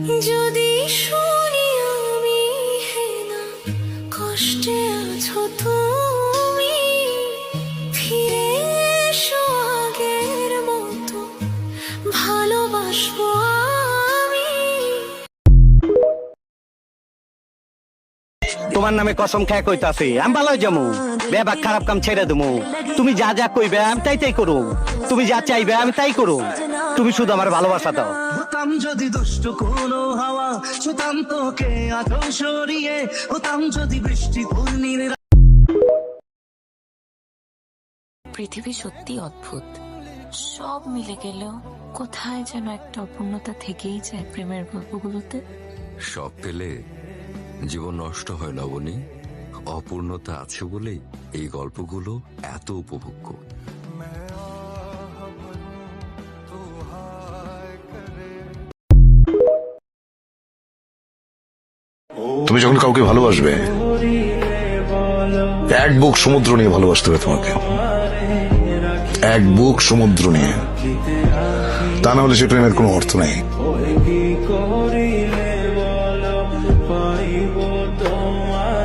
যদি শুনি আমি হে না কষ্টে আছো তুমি, ফিরে এসো আগের মতো ভালোবাসবো আমি। তোমার নামে কসম খেয়ে কইতাছি আমি ভালো যাবো, বেবাক খারাপ কাম ছেড়ে দেবো। তুমি যা যা কইবে আমি তাই তাই করো, তুমি যা চাইবে আমি তাই করো, তুমি শুধু আমার ভালোবাসা দাও। হতাম যদি দুষ্ট কোনো হাওয়া, ছুতাম তোকে আদর সরিয়ে, হতাম যদি বৃষ্টি পূর্ণির। পৃথিবী সত্যি অদ্ভুত, সব মিলে গেলেও কোথায় যেন একটা অপূর্ণতা থেকেই যায় প্রেমের গল্পগুলোতে। সব পেলে জীবন নষ্ট হয় লবণী, অপূর্ণতা আছে বলেই এই গল্পগুলো এত উপভোগ্য। তুমি যখন কাউকে ভালোবাসবে, এক বুক সমুদ্র নিয়ে ভালোবাসতে হবে তোমাকে, এক বুক সমুদ্র নিয়ে, তা না হলে সে প্রেমের কোনো অর্থ নেই।